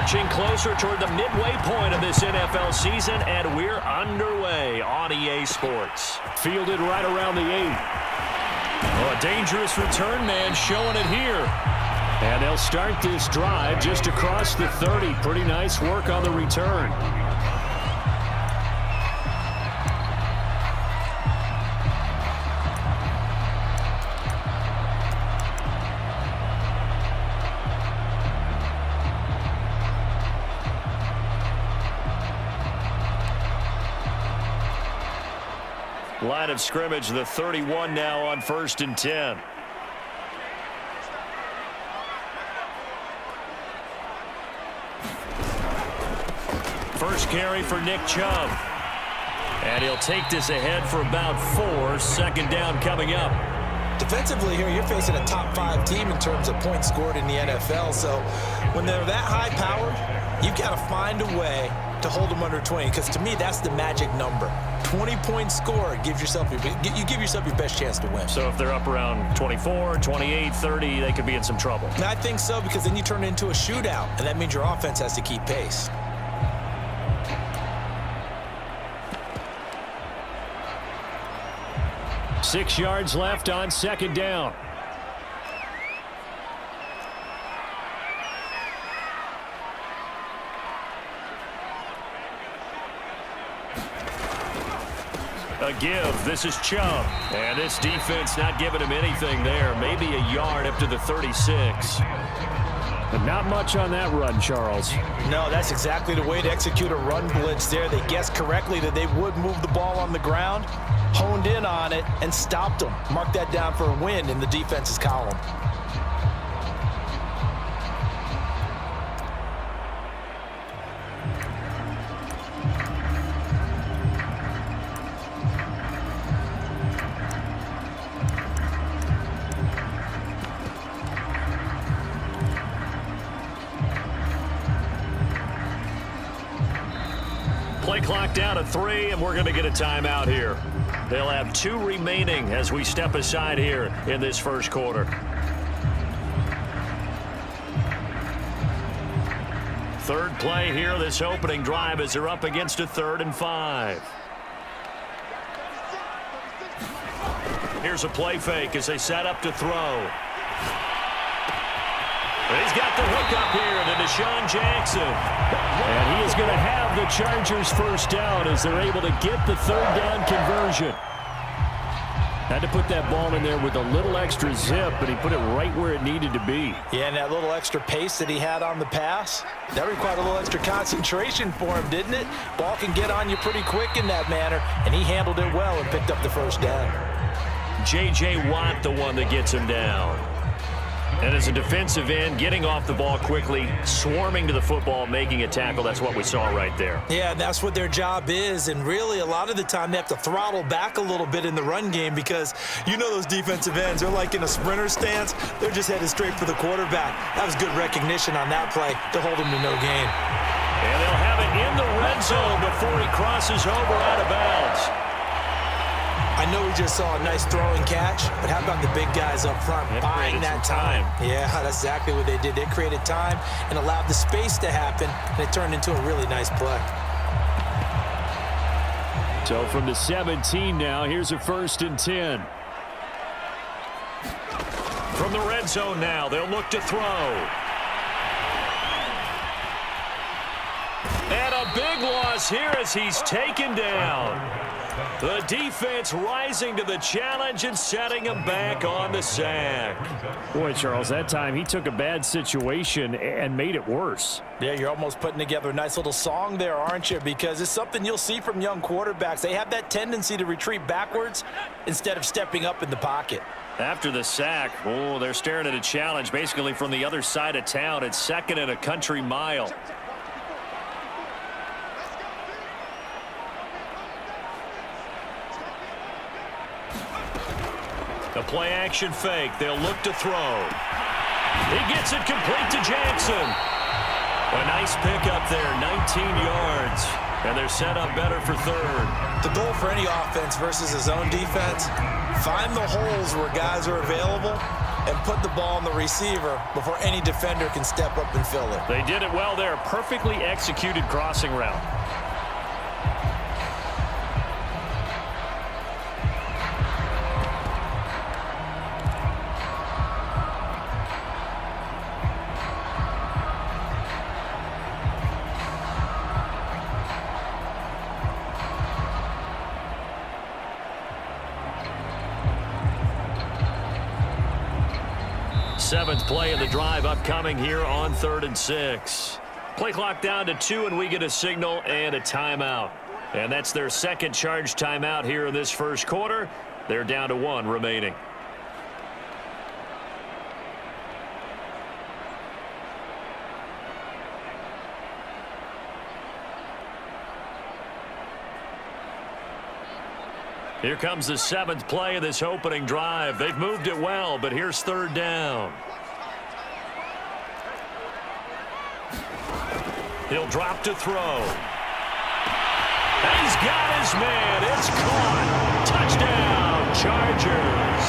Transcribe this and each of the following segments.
Marching closer toward the midway point of this NFL season, and we're underway on EA Sports. Fielded right around the 8. Oh, a dangerous return man showing it here. And they'll start this drive just across the 30. Pretty nice work on the return. Line of scrimmage, the 31 now on 1st and 10. First carry for Nick Chubb. And he'll take this ahead for about 4. Second down coming up. Defensively here, you're facing a top 5 team in terms of points scored in the NFL. So when they're that high powered, you've got to find a way to hold them under 20, because to me that's the magic number. 20-point score gives yourself your best chance to win. So if they're up around 24, 28, 30, they could be in some trouble. And I think so, because then you turn it into a shootout, and that means your offense has to keep pace. Six yards left on second down. A give. This is Chubb. And this defense not giving him anything there. Maybe a yard up to the 36. But not much on that run, Charles. No, that's exactly the way to execute a run blitz there. They guessed correctly that they would move the ball on the ground, honed in on it, and stopped them. Mark that down for a win in the defense's column. Play clock down to 3, and we're going to get a timeout here. They'll have 2 remaining as we step aside here in this first quarter. Third play here, this opening drive, as they're up against a 3rd and 5. Here's a play fake as they set up to throw. He's got the hook up here to Deshaun Jackson. And he is going to have the Chargers first down as they're able to get the 3rd down conversion. Had to put that ball in there with a little extra zip, but he put it right where it needed to be. Yeah, and that little extra pace that he had on the pass, that required a little extra concentration for him, didn't it? Ball can get on you pretty quick in that manner, and he handled it well and picked up the first down. J.J. Watt, the one that gets him down. And as a defensive end, getting off the ball quickly, swarming to the football, making a tackle, that's what we saw right there. Yeah, that's what their job is, and really a lot of the time they have to throttle back a little bit in the run game, because you know those defensive ends, they're like in a sprinter stance, they're just headed straight for the quarterback. That was good recognition on that play to hold him to no gain. And they'll have it in the red zone before he crosses over out of bounds. I know we just saw a nice throw and catch, but how about the big guys up front buying that time? Yeah, that's exactly what they did. They created time and allowed the space to happen, and it turned into a really nice play. So from the 17 now, here's a 1st and 10. From the red zone now, they'll look to throw. And a big loss here as he's taken down. The defense rising to the challenge and setting him back on the sack. Boy, Charles, that time he took a bad situation and made it worse. Yeah, you're almost putting together a nice little song there, aren't you? Because it's something you'll see from young quarterbacks. They have that tendency to retreat backwards instead of stepping up in the pocket. After the sack, oh, they're staring at a challenge basically from the other side of town. It's 2nd and a country mile. The play action fake. They'll look to throw. He gets it complete to Jackson. A nice pickup there, 19 yards. And they're set up better for 3rd. The goal for any offense versus his own defense, find the holes where guys are available and put the ball on the receiver before any defender can step up and fill it. They did it well there. Perfectly executed crossing route. Seventh play of the drive upcoming here on 3rd and 6. Play clock down to 2, and we get a signal and a timeout. And that's their second charge timeout here in this first quarter. They're down to 1 remaining. Here comes the 7th play of this opening drive. They've moved it well, but here's 3rd down. He'll drop to throw. And he's got his man. It's caught. Touchdown, Chargers.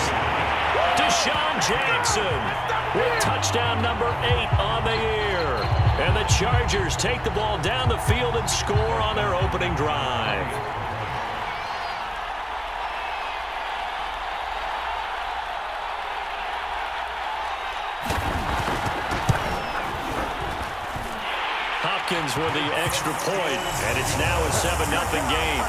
Deshaun Jackson with touchdown number 8 on the year. And the Chargers take the ball down the field and score on their opening drive. Hopkins with the extra point, and it's now a 7-0 game.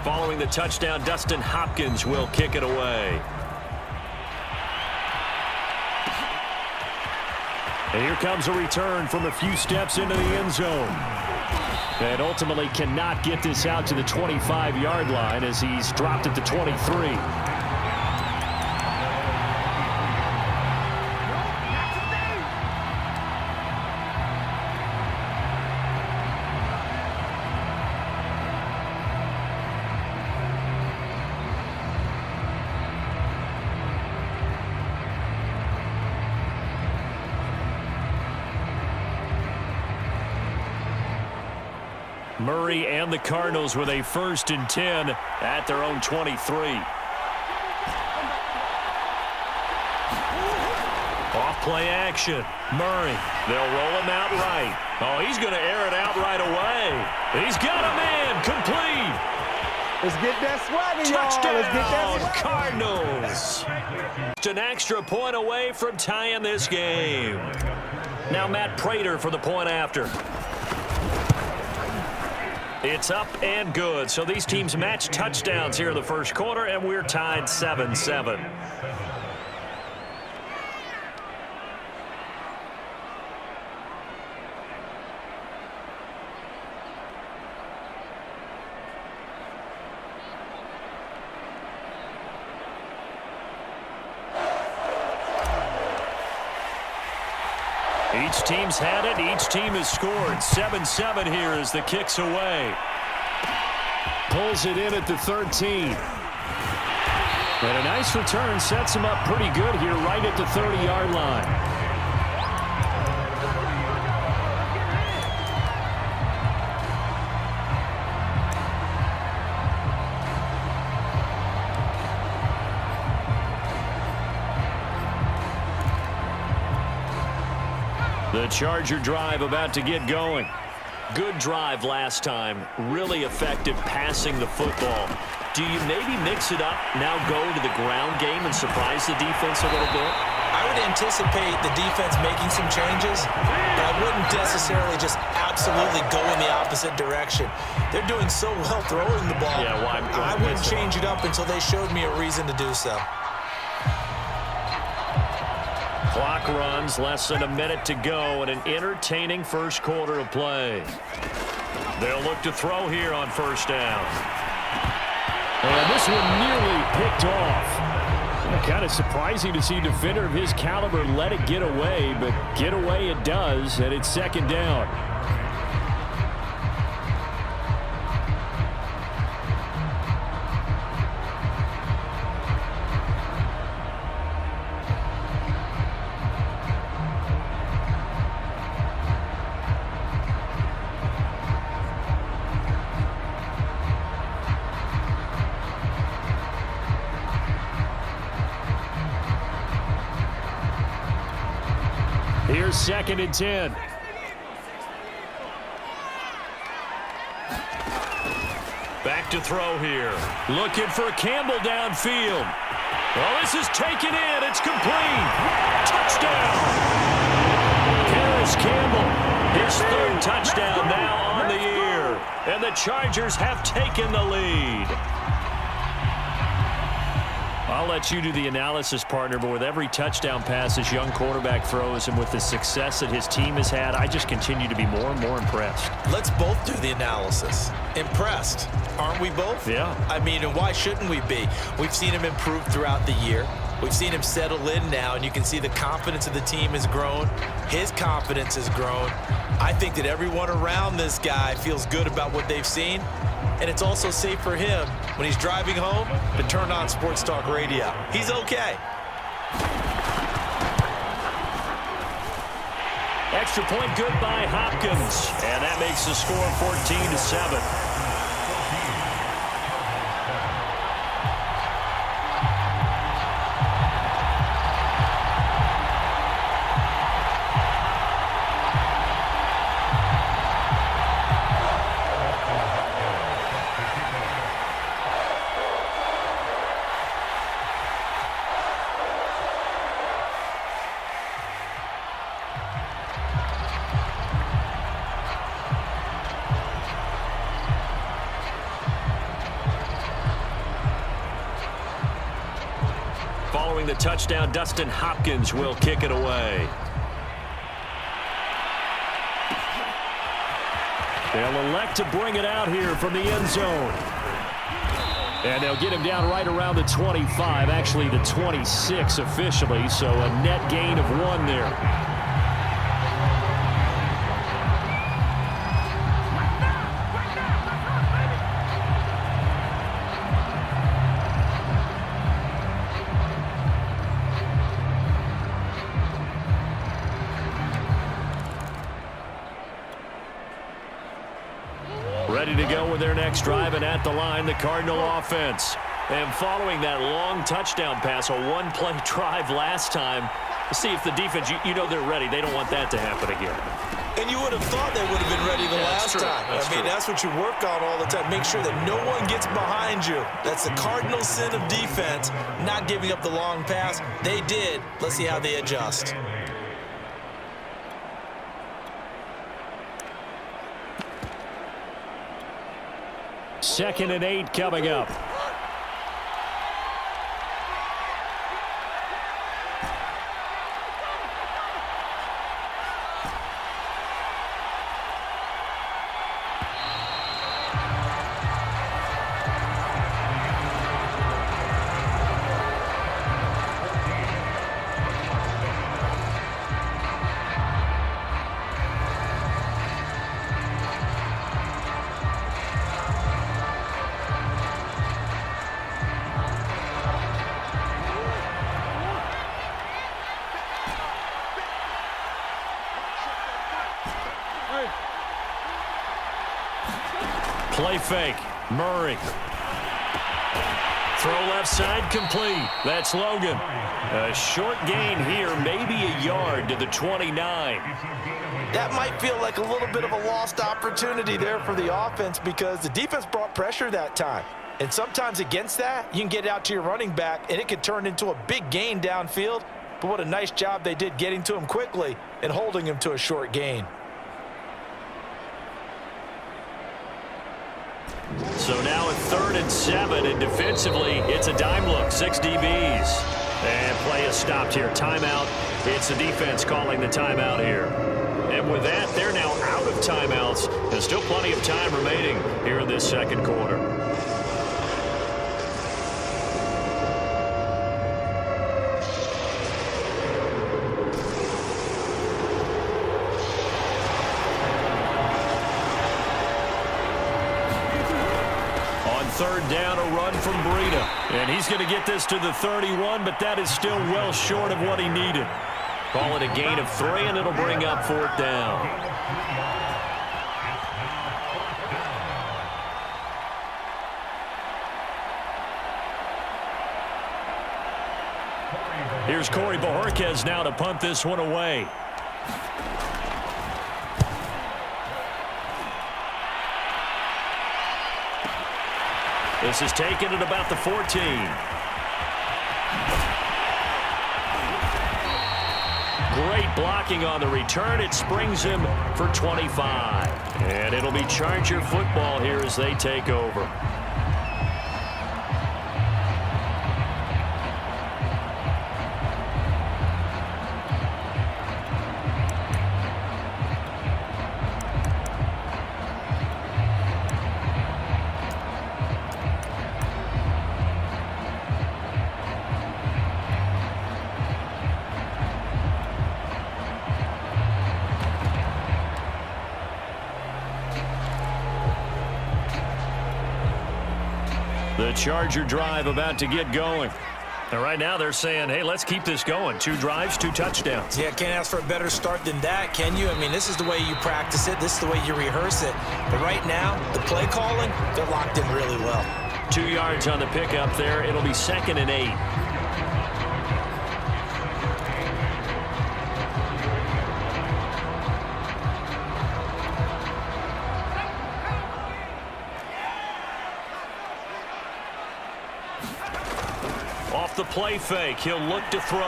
Following the touchdown, Dustin Hopkins will kick it away. And here comes a return from a few steps into the end zone. And ultimately cannot get this out to the 25-yard line as he's dropped at the 23. Murray and the Cardinals with a 1st and 10 at their own 23. Off play action. Murray. They'll roll him out right. Oh, he's going to air it out right away. He's got a man. Complete. Let's get that swagger, Touchdown, y'all. Let's get that swagger. Cardinals. Just an extra point away from tying this game. Now Matt Prater for the point after. It's up and good. So these teams match touchdowns here in the first quarter, and we're tied 7-7. Each team's had it. Each team has scored. 7-7 here as the kick's away. Pulls it in at the 13. And a nice return sets him up pretty good here right at the 30-yard line. The Charger drive about to get going. Good drive last time. Really effective passing the football. Do you maybe mix it up, now go to the ground game and surprise the defense a little bit? I would anticipate the defense making some changes, but I wouldn't necessarily just absolutely go in the opposite direction. They're doing so well throwing the ball. Yeah, I wouldn't change it up until they showed me a reason to do so. Clock runs, less than a minute to go, and an entertaining first quarter of play. They'll look to throw here on first down. And this one nearly picked off. Kind of surprising to see a defender of his caliber let it get away, but get away it does, and it's second down. Here's second and 10. Back to throw here. Looking for Campbell downfield. Well, this is taken in. It's complete. Touchdown. Paris Campbell, his third touchdown now on the year. And the Chargers have taken the lead. I'll let you do the analysis, partner, but with every touchdown pass this young quarterback throws and with the success that his team has had, I just continue to be more and more impressed. Let's both do the analysis. Impressed. Aren't we both? Yeah. I mean, and why shouldn't we be? We've seen him improve throughout the year. We've seen him settle in now, and you can see the confidence of the team has grown. His confidence has grown. I think that everyone around this guy feels good about what they've seen. And it's also safe for him when he's driving home to turn on Sports Talk Radio. He's okay. Extra point good by Hopkins. And that makes the score 14-7. Following the touchdown, Dustin Hopkins will kick it away. They'll elect to bring it out here from the end zone. And they'll get him down right around the 25, actually the 26 officially, so a net gain of 1 there. Ready to go with their next drive, and at the line, the Cardinal offense. And following that long touchdown pass, a one-play drive last time, see if the defense, you know they're ready. They don't want that to happen again. And you would have thought they would have been ready the last time. I mean, that's what you work on all the time. Make sure that no one gets behind you. That's the cardinal sin of defense, not giving up the long pass. They did. Let's see how they adjust. Second and 8 coming up. Play fake. Murray. Throw left side complete. That's Logan. A short gain here, maybe a yard to the 29. That might feel like a little bit of a lost opportunity there for the offense because the defense brought pressure that time. And sometimes against that, you can get out to your running back, and it could turn into a big gain downfield. But what a nice job they did getting to him quickly and holding him to a short gain. So now at 3rd and 7, and defensively, it's a dime look, 6 DBs. And play is stopped here. Timeout. It's the defense calling the timeout here. And with that, they're now out of timeouts. There's still plenty of time remaining here in this second quarter. On third down, a run from Breida. And he's going to get this to the 31, but that is still well short of what he needed. Call it a gain of 3, and it'll bring up fourth down. Here's Corey Bojorquez now to punt this one away. This is taken at about the 14. Great blocking on the return. It springs him for 25. And it'll be Charger football here as they take over. The Charger drive about to get going. And right now they're saying, hey, let's keep this going. 2 drives, 2 touchdowns. Yeah, can't ask for a better start than that, can you? I mean, this is the way you practice it. This is the way you rehearse it. But right now, the play calling, they're locked in really well. 2 yards on the pickup there. It'll be 2nd and 8. The play fake. He'll look to throw.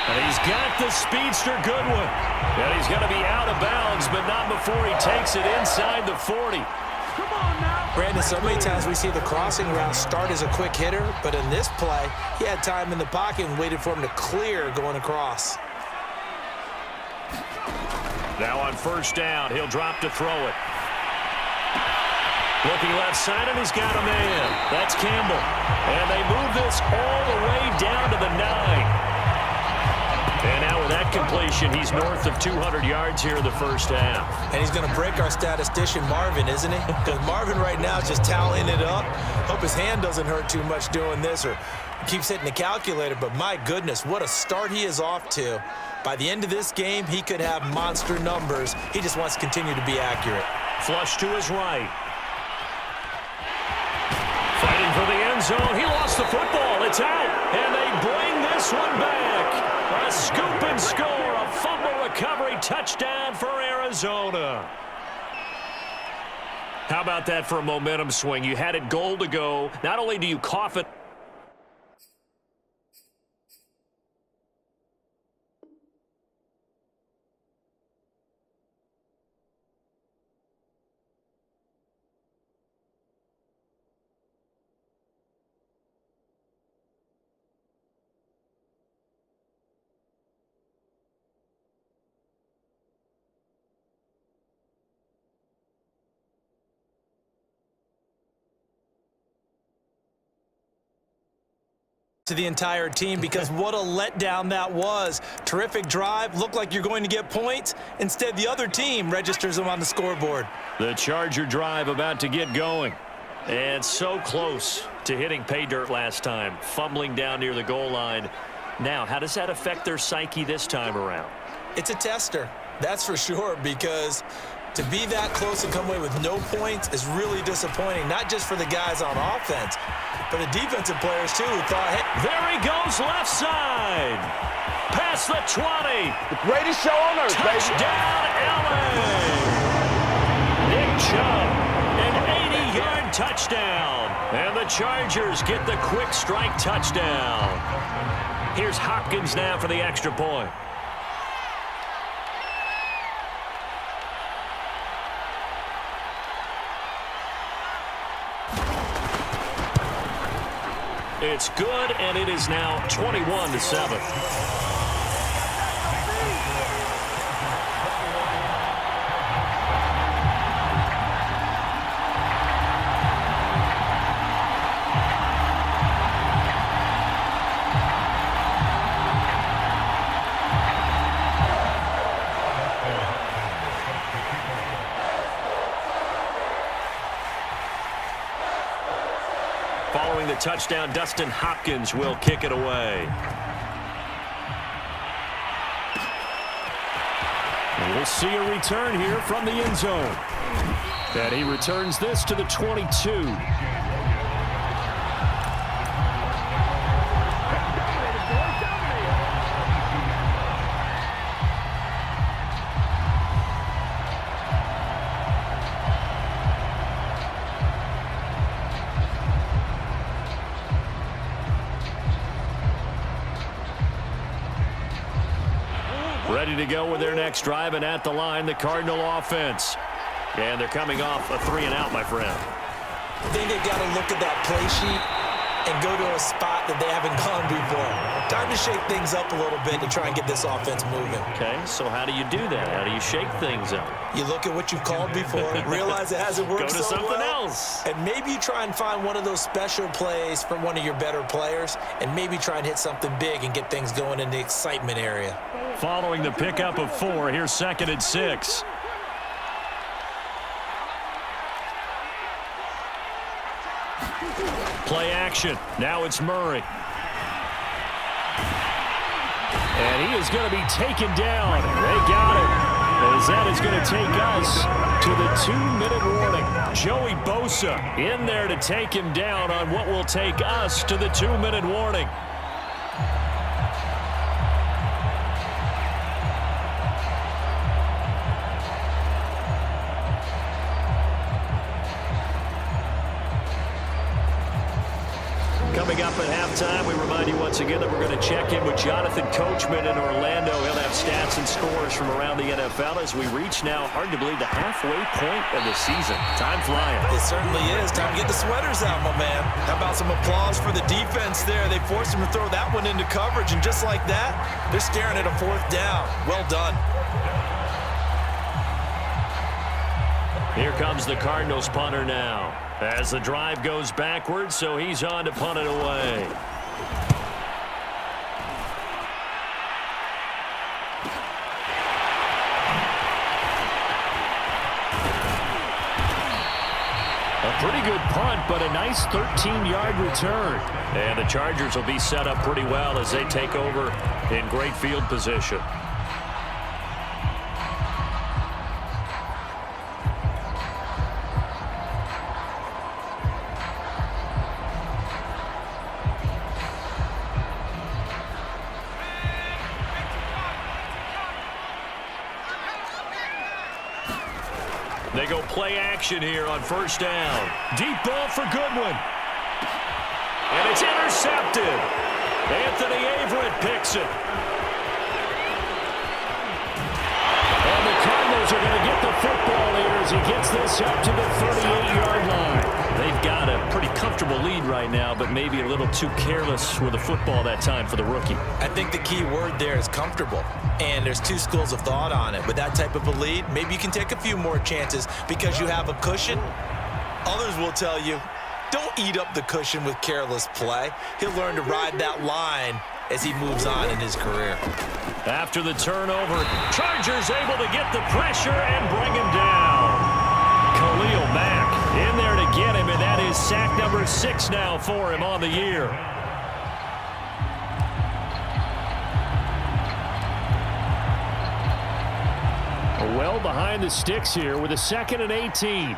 And he's got the speedster Goodwin. And he's going to be out of bounds, but not before he takes it inside the 40. Come on now. Brandon, so many times we see the crossing route start as a quick hitter, but in this play, he had time in the pocket and waited for him to clear going across. Now on first down, he'll drop to throw it. Looking left side, and he's got a man. That's Campbell. And they move this all the way down to the 9. And now with that completion, he's north of 200 yards here in the first half. And he's going to break our statistician Marvin, isn't he? Because Marvin right now is just tallying it up. Hope his hand doesn't hurt too much doing this or keeps hitting the calculator. But my goodness, what a start he is off to. By the end of this game, he could have monster numbers. He just wants to continue to be accurate. Flush to his right. Fighting for the end zone. He lost the football. It's out. And they bring this one back. A scoop and score. A fumble recovery touchdown for Arizona. How about that for a momentum swing? You had it goal to go. Not only do you cough it. To the entire team, because what a letdown that was. Terrific drive. Looked like you're going to get points. Instead, the other team registers them on the scoreboard. The Charger drive about to get going. And so close to hitting pay dirt last time. Fumbling down near the goal line. Now, how does that affect their psyche this time around? It's a tester, that's for sure, because to be that close and come away with no points is really disappointing, not just for the guys on offense, but the defensive players, too, who thought, hey. There he goes, left side. Past the 20. The greatest show on earth, baby. Touchdown, LA. Nick Chubb, an 80-yard touchdown. And the Chargers get the quick strike touchdown. Here's Hopkins now for the extra point. It's good, and it is now 21-7. Following the touchdown, Dustin Hopkins will kick it away. And we'll see a return here from the end zone. And he returns this to the 22. Ready to go with their next drive, and at the line, the Cardinal offense. And they're coming off a 3-and-out, my friend. I think they've got to look at that play sheet and go to a spot that they haven't gone before. Time to shake things up a little bit to try and get this offense moving. Okay, so how do you do that? How do you shake things up? You look at what you've called before, realize it hasn't worked Go to so something well, else. and maybe you try and find one of those special plays from one of your better players, and maybe try and hit something big and get things going in the excitement area. Following the pickup of 4, here's 2nd and 6. Play action. Now it's Murray. And he is going to be taken down. They got him. As that is going to take us to the 2-minute warning. Joey Bosa in there to take him down on what will take us to the 2-minute warning. Coming up at halftime, we remind you once again that we're going to check in with Jonathan Coachman in Orlando. He'll have stats and scores from around the NFL as we reach now, hard to believe, the halfway point of the season. Time flying. It certainly is. Time to get the sweaters out, my man. How about some applause for the defense there? They forced him to throw that one into coverage, and just like that, they're staring at a 4th down. Well done. Here comes the Cardinals punter now. As the drive goes backwards, so he's on to punt it away. A pretty good punt, but a nice 13-yard return. And the Chargers will be set up pretty well as they take over in great field position. They go play action here on 1st down. Deep ball for Goodwin. And it's intercepted. Anthony Averett picks it. And the Cardinals are going to get the football here as he gets this up to the 38-yard line. They've got a pretty comfortable lead right now, but maybe a little too careless with the football that time for the rookie. I think the key word there is comfortable. And there's 2 schools of thought on it. With that type of a lead, maybe you can take a few more chances because you have a cushion. Others will tell you, don't eat up the cushion with careless play. He'll learn to ride that line as he moves on in his career. After the turnover, Chargers able to get the pressure and bring him down. Khalil Mack in there to get him, and that is sack number 6 now for him on the year. Well behind the sticks here with a 2nd and 18.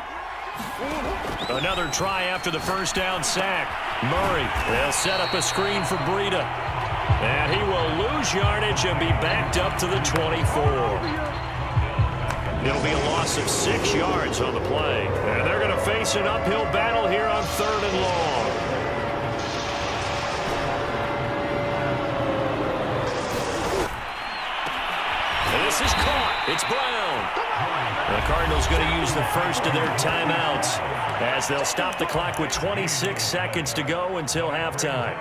Another try after the 1st down sack. Murray, they'll set up a screen for Breida. And he will lose yardage and be backed up to the 24. It'll be a loss of 6 yards on the play. And they're going to face an uphill battle here on 3rd and long. And this is caught. It's Brown. The Cardinals going to use the first of their timeouts as they'll stop the clock with 26 seconds to go until halftime.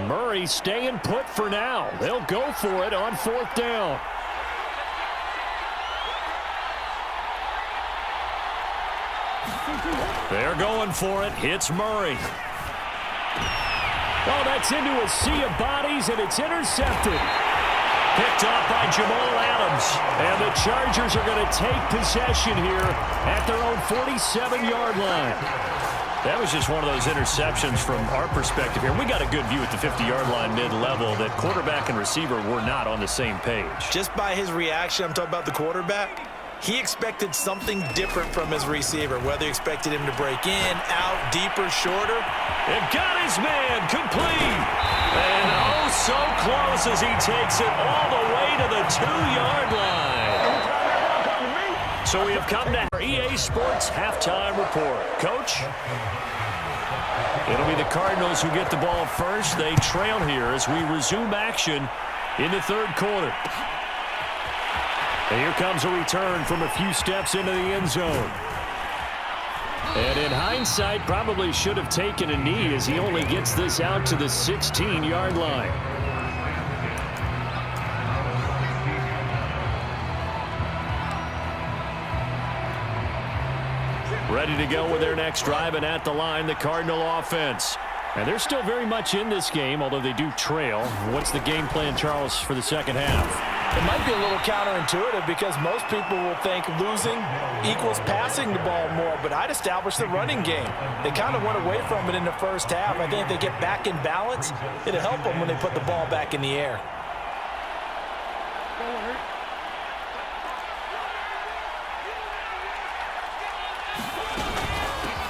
Murray staying put for now. They'll go for it on 4th down. They're going for it. It's Murray. Oh, that's into a sea of bodies, and it's intercepted. Picked off by Jamal Adams. And the Chargers are going to take possession here at their own 47-yard line. That was just one of those interceptions from our perspective here. We got a good view at the 50-yard line mid-level that quarterback and receiver were not on the same page. Just by his reaction, I'm talking about the quarterback, he expected something different from his receiver, whether he expected him to break in, out, deeper, shorter. It got his man complete. And oh, so close as he takes it all the way to the 2-yard line. So we have come to our EA Sports halftime report. Coach? It'll be the Cardinals who get the ball first. They trail here as we resume action in the 3rd quarter. And here comes a return from a few steps into the end zone. And in hindsight, probably should have taken a knee as he only gets this out to the 16-yard line. Ready to go with their next drive, and at the line, the Cardinal offense. And they're still very much in this game, although they do trail. What's the game plan, Charles, for the second half? It might be a little counterintuitive because most people will think losing equals passing the ball more, but I'd establish the running game. They kind of went away from it in the first half. I think if they get back in balance, it'll help them when they put the ball back in the air.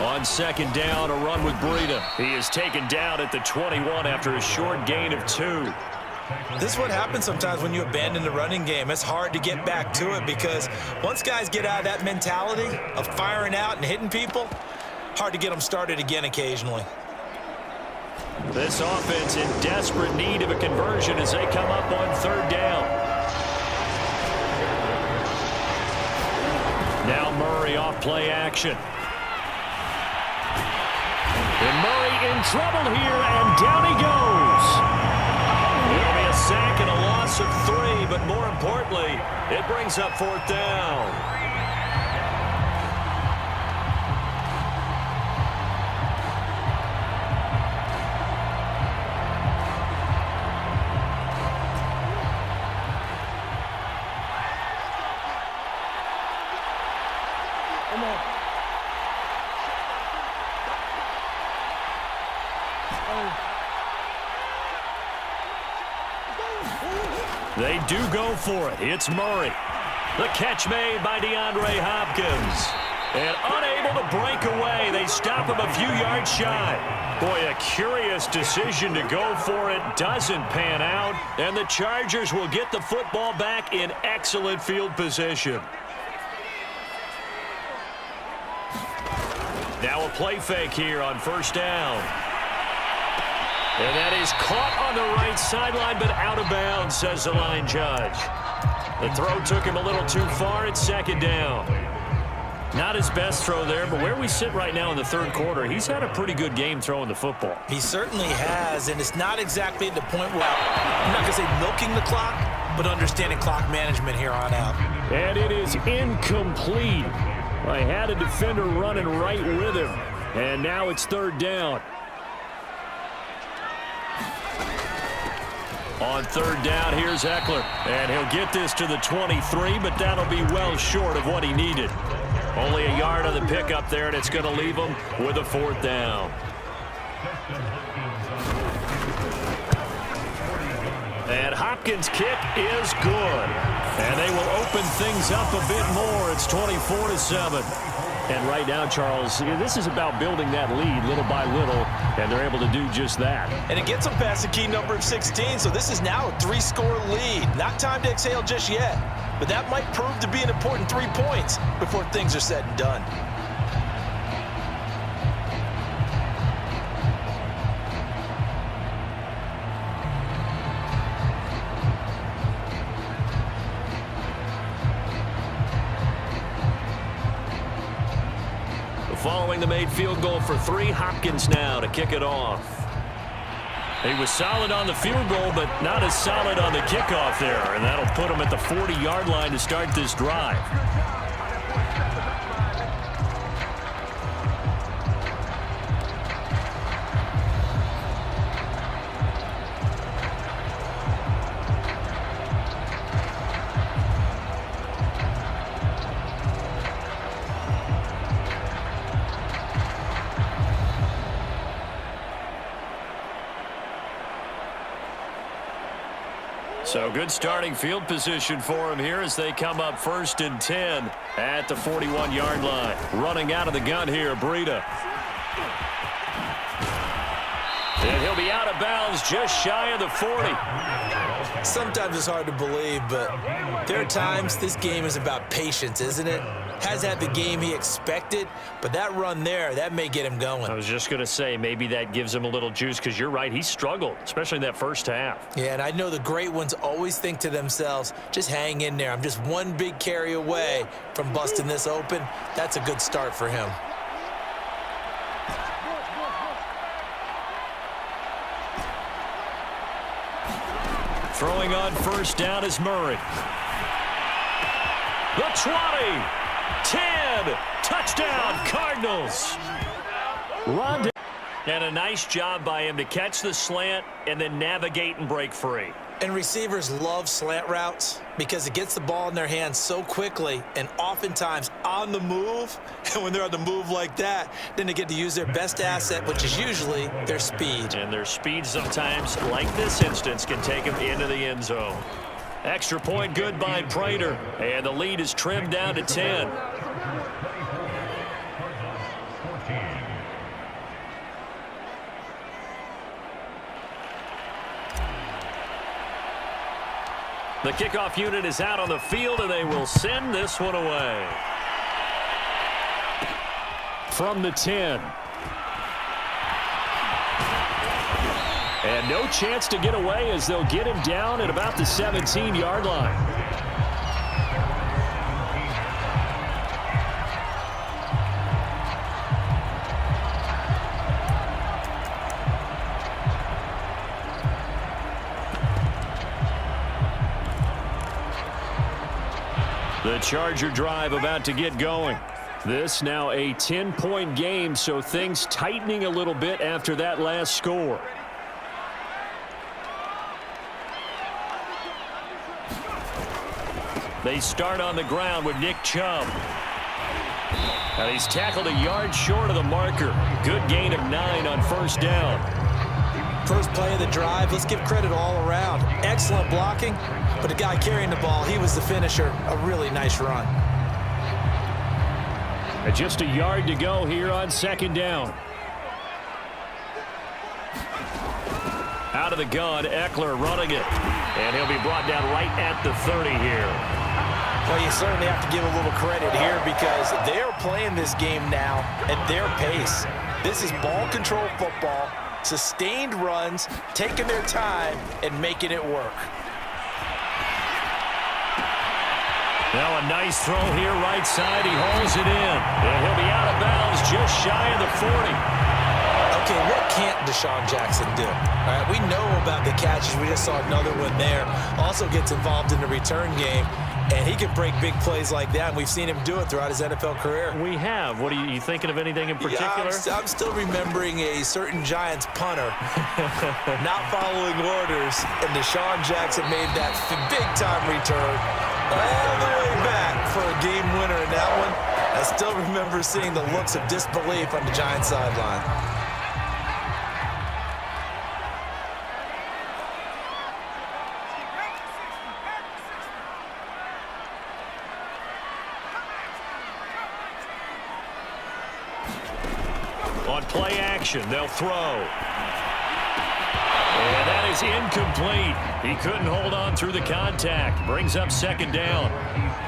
On 2nd down, a run with Breida. He is taken down at the 21 after a short gain of 2. This is what happens sometimes when you abandon the running game. It's hard to get back to it because once guys get out of that mentality of firing out and hitting people, hard to get them started again occasionally. This offense in desperate need of a conversion as they come up on 3rd down. Now Murray off play action. And Murray in trouble here, and down he goes. It'll be a sack and a loss of 3, but more importantly, it brings up 4th down. They do go for it. It's Murray. The catch made by DeAndre Hopkins. And unable to break away, they stop him a few yards shy. Boy, a curious decision to go for it. Doesn't pan out. And the Chargers will get the football back in excellent field position. Now a play fake here on 1st down. And that is caught on the right sideline, but out of bounds, says the line judge. The throw took him a little too far. It's 2nd down. Not his best throw there, but where we sit right now in the 3rd quarter, he's had a pretty good game throwing the football. He certainly has, and it's not exactly at the point where I'm not going to say milking the clock, but understanding clock management here on out. And it is incomplete. I had a defender running right with him, and now it's 3rd down. On 3rd down, here's Eckler. And he'll get this to the 23, but that'll be well short of what he needed. Only a yard on the pickup there, and it's going to leave him with a 4th down. And Hopkins' kick is good. And they will open things up a bit more. It's 24-7. And right now, Charles, this is about building that lead little by little, and they're able to do just that. And it gets them past the key number of 16, so this is now a 3-score lead. Not time to exhale just yet, but that might prove to be an important 3 points before things are said and done. Following the made field goal for 3, Hopkins now to kick it off. He was solid on the field goal, but not as solid on the kickoff there, and that'll put him at the 40-yard line to start this drive. So good starting field position for him here as they come up 1st and 10 at the 41-yard line. Running out of the gun here, Breida. And he'll be out of bounds just shy of the 40. Sometimes it's hard to believe, but there are times this game is about patience, isn't it? Has had the game he expected, but that run there, that may get him going. I was just going to say, maybe that gives him a little juice, because you're right, he struggled, especially in that first half. Yeah, and I know the great ones always think to themselves, just hang in there. I'm just one big carry away from busting this open. That's a good start for him. Throwing on 1st down is Murray. The 20, 10, touchdown, Cardinals. Rondé. And a nice job by him to catch the slant and then navigate and break free. And receivers love slant routes because it gets the ball in their hands so quickly and oftentimes on the move. And when they're on the move like that, then they get to use their best asset, which is usually their speed. And their speed sometimes, like this instance, can take them into the end zone. Extra point good by Prater. And the lead is trimmed down to 10. The kickoff unit is out on the field, and they will send this one away. From the 10. And no chance to get away as they'll get him down at about the 17-yard line. The Charger drive about to get going. This now a 10-point game, so things tightening a little bit after that last score. They start on the ground with Nick Chubb. And he's tackled a yard short of the marker. Good gain of 9 on 1st down. First play of the drive, let's give credit all around. Excellent blocking, but the guy carrying the ball, he was the finisher. A really nice run. And just a yard to go here on 2nd down. Out of the gun, Eckler running it. And he'll be brought down right at the 30 here. Well, you certainly have to give a little credit here because they're playing this game now at their pace. This is ball control football, sustained runs, taking their time and making it work. Now a nice throw here right side. He hauls it in. And he'll be out of bounds just shy of the 40. Okay, what can't Deshaun Jackson do? All right, we know about the catches. We just saw another one there. Also gets involved in the return game, and he can break big plays like that, and we've seen him do it throughout his NFL career. We have. What are you thinking of anything in particular? Yeah, I'm still remembering a certain Giants punter not following orders, and Deshaun Jackson made that big-time return all the way back for a game winner in that one. I still remember seeing the looks of disbelief on the Giants sideline. On play action, they'll throw. And that is incomplete. He couldn't hold on through the contact. Brings up second down.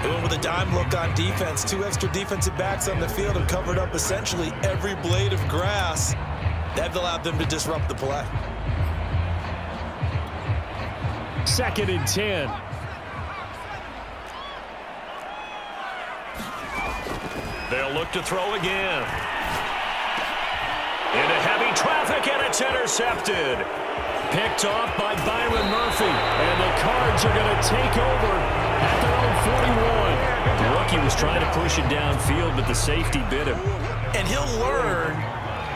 Going with a dime look on defense. 2 extra defensive backs on the field have covered up essentially every blade of grass. That allowed them to disrupt the play. 2nd and 10. They'll look to throw again. Into heavy traffic, and it's intercepted. Picked off by Byron Murphy. And the Cards are going to take over at their own 41. The rookie was trying to push it downfield, but the safety bit him. And he'll learn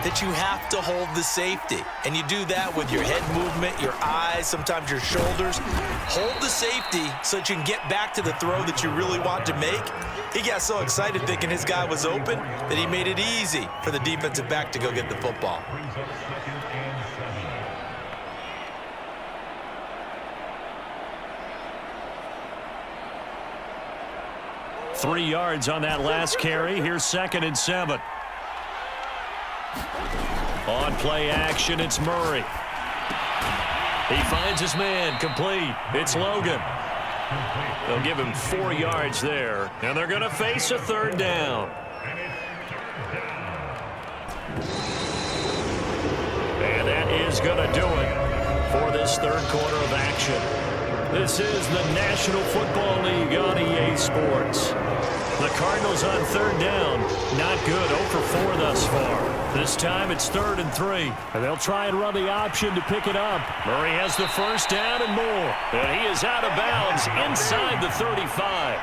that you have to hold the safety. And you do that with your head movement, your eyes, sometimes your shoulders. Hold the safety so that you can get back to the throw that you really want to make. He got so excited thinking his guy was open that he made it easy for the defensive back to go get the football. Three yards on that last carry. Here's 2nd and 7. On play action, it's Murray. He finds his man, complete. It's Logan. They'll give him 4 yards there, and they're going to face a 3rd down. And that is going to do it for this 3rd quarter of action. This is the National Football League on EA Sports. The Cardinals on 3rd down. Not good. 0 for 4 thus far. This time it's 3rd and 3. And they'll try and run the option to pick it up. Murray has the first down and more. And he is out of bounds inside the 35.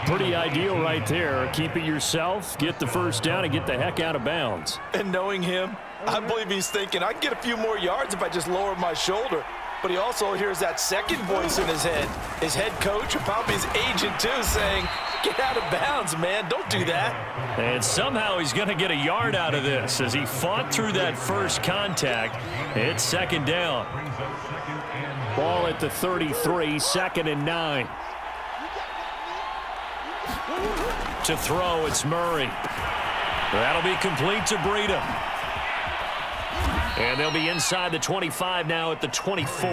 Pretty ideal right there. Keep it yourself, get the first down, and get the heck out of bounds. And knowing him, I believe he's thinking, I can get a few more yards if I just lower my shoulder. But he also hears that second voice in his head. His head coach, and probably his agent too, saying, get out of bounds, man. Don't do that. And somehow he's going to get a yard out of this as he fought through that first contact. It's 2nd down. Ball at the 33, 2nd and 9. To throw, it's Murray. That'll be complete to Breida. And they'll be inside the 25 now at the 24.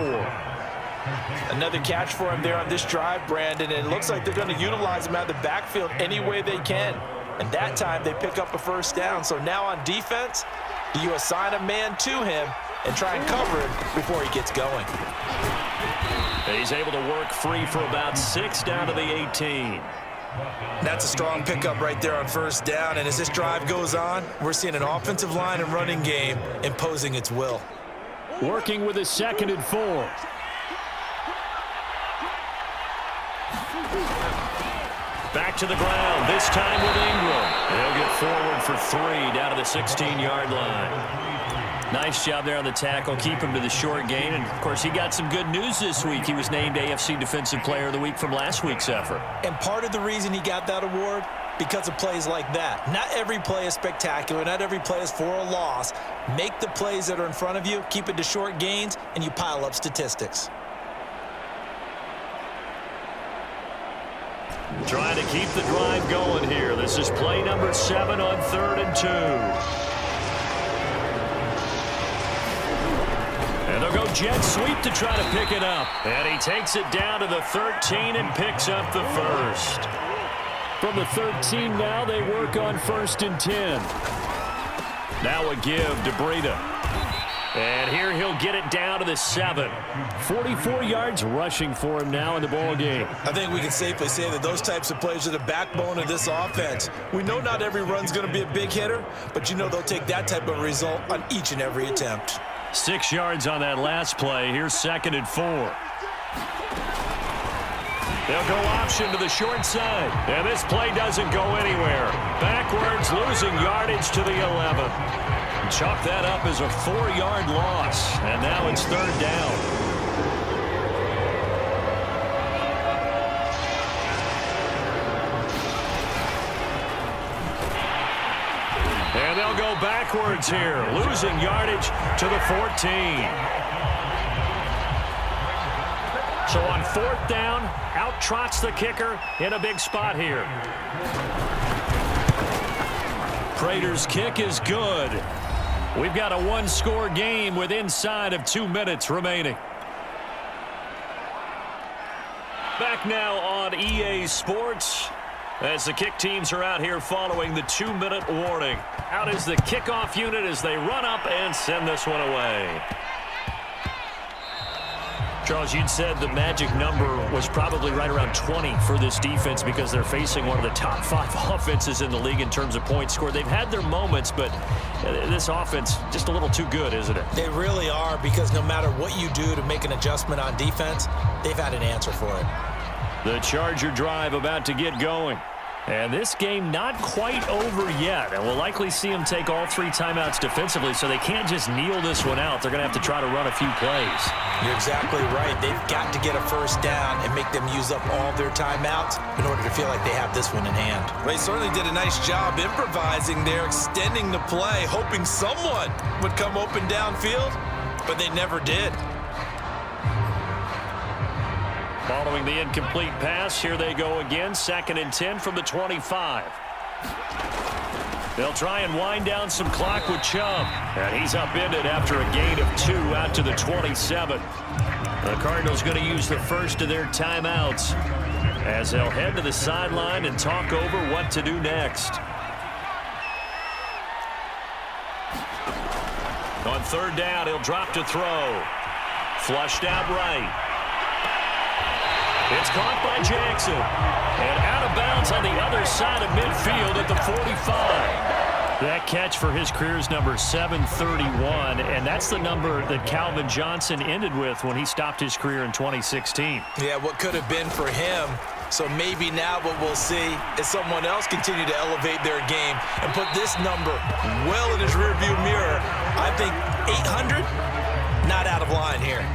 Another catch for him there on this drive, Brandon, and it looks like they're going to utilize him out of the backfield any way they can. And that time they pick up a first down. So now on defense, do you assign a man to him and try and cover him before he gets going? He's able to work free for about 6 down to the 18. That's a strong pickup right there on first down. And as this drive goes on, we're seeing an offensive line and running game imposing its will. Working with a 2nd and 4. Back to the ground, this time with Ingram. They'll get forward for 3 down to the 16-yard line. Nice job there on the tackle. Keep him to the short gain. And, of course, he got some good news this week. He was named AFC Defensive Player of the Week from last week's effort. And part of the reason he got that award, because of plays like that. Not every play is spectacular. Not every play is for a loss. Make the plays that are in front of you, keep it to short gains, and you pile up statistics. Trying to keep the drive going here. This is play number 7 on 3rd and 2. And they'll go jet sweep to try to pick it up. And he takes it down to the 13 and picks up the first. From the 13 now, they work on 1st and 10. Now a give to Breida. And here he'll get it down to the 7. 44 yards rushing for him now in the ball game. I think we can safely say that those types of plays are the backbone of this offense. We know not every run's going to be a big hitter, but you know they'll take that type of result on each and every attempt. 6 yards on that last play. Here's 2nd and 4. They'll go option to the short side. And this play doesn't go anywhere. Backwards, losing yardage to the 11. Chalk that up as a 4-yard loss. And now it's 3rd down. And they'll go backwards here, losing yardage to the 14. So on 4th down, out trots the kicker in a big spot here. Prater's kick is good. We've got a one-score game with inside of 2 minutes remaining. Back now on EA Sports as the kick teams are out here following the 2-minute warning. Out is the kickoff unit as they run up and send this one away. Charles, you'd said the magic number was probably right around 20 for this defense because they're facing one of the top 5 offenses in the league in terms of points scored. They've had their moments, but this offense just a little too good, isn't it? They really are, because no matter what you do to make an adjustment on defense, they've had an answer for it. The Charger drive about to get going. And this game not quite over yet. And we'll likely see them take all 3 timeouts defensively, so they can't just kneel this one out. They're going to have to try to run a few plays. You're exactly right. They've got to get a first down and make them use up all their timeouts in order to feel like they have this one in hand. Well, they certainly did a nice job improvising there, extending the play, hoping someone would come open downfield, but they never did. Following the incomplete pass, here they go again. 2nd and 10 from the 25. They'll try and wind down some clock with Chubb. And he's upended after a gain of 2 out to the 27. The Cardinals going to use the first of their timeouts as they'll head to the sideline and talk over what to do next. On 3rd down, he'll drop to throw. Flushed out right. It's caught by Jackson. And out of bounds on the other side of midfield at the 45. That catch for his career's number 731, and that's the number that Calvin Johnson ended with when he stopped his career in 2016. Yeah, what could have been for him. So maybe now what we'll see is someone else continue to elevate their game and put this number well in his rearview mirror. I think 800, not out of line here.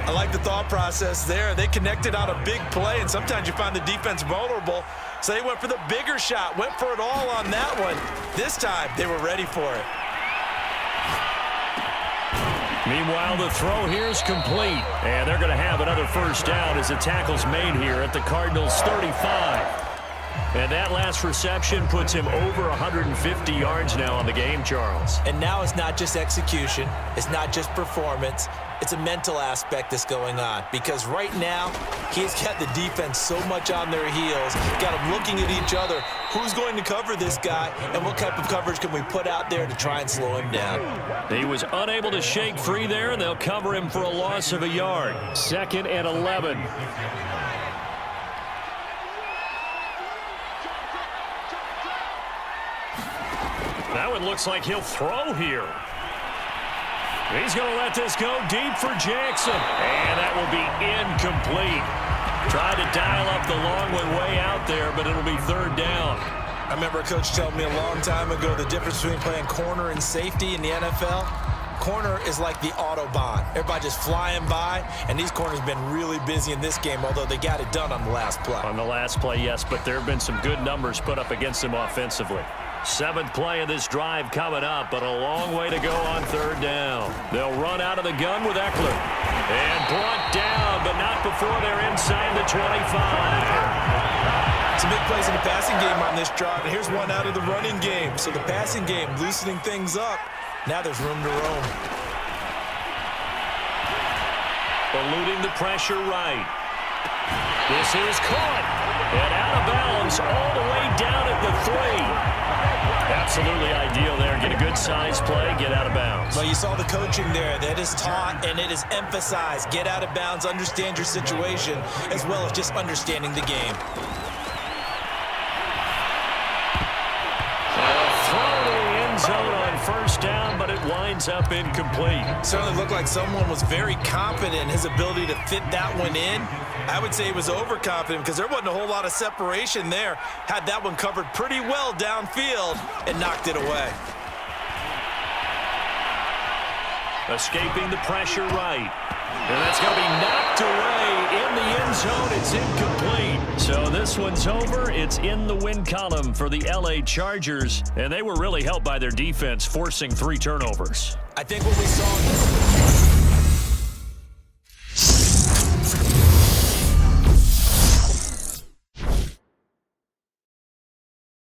I like the thought process there. They connected on a big play, and sometimes you find the defense vulnerable. So they went for the bigger shot, went for it all on that one. This time, they were ready for it. Meanwhile, the throw here is complete. And they're going to have another first down as the tackle's made here at the Cardinals' 35. And that last reception puts him over 150 yards now on the game, Charles. And now it's not just execution. It's not just performance. It's a mental aspect that's going on, because right now he's got the defense so much on their heels, got them looking at each other. Who's going to cover this guy, and what type of coverage can we put out there to try and slow him down? He was unable to shake free there, and they'll cover him for a loss of a yard. 2nd and 11. Now it looks like he'll throw here. He's going to let this go deep for Jackson. And that will be incomplete. Tried to dial up the long one way out there, but it'll be 3rd down. I remember a coach telling me a long time ago the difference between playing corner and safety in the NFL. Corner is like the Autobahn. Everybody just flying by, and these corners have been really busy in this game, although they got it done on the last play. On the last play, yes, but there have been some good numbers put up against them offensively. 7th play of this drive coming up, but a long way to go on 3rd down. They'll run out of the gun with Eckler. And brought down, but not before they're inside the 25. Some big plays in the passing game on this drive, and here's one out of the running game. So the passing game loosening things up. Now there's room to roam. Eluding the pressure right. This is caught. And out of bounds all the way down at the 3. Absolutely ideal there. Get a good size play, get out of bounds. Well, you saw the coaching there. That is taught and it is emphasized. Get out of bounds, understand your situation, as well as just understanding the game. Throw to the end zone on 1st down, but it winds up incomplete. Certainly looked like someone was very confident in his ability to fit that one in. I would say he was overconfident because there wasn't a whole lot of separation there. Had that one covered pretty well downfield and knocked it away. Escaping the pressure right. And that's going to be knocked away in the end zone. It's incomplete. So this one's over. It's in the win column for the LA Chargers. And they were really helped by their defense, forcing 3 turnovers. I think what we saw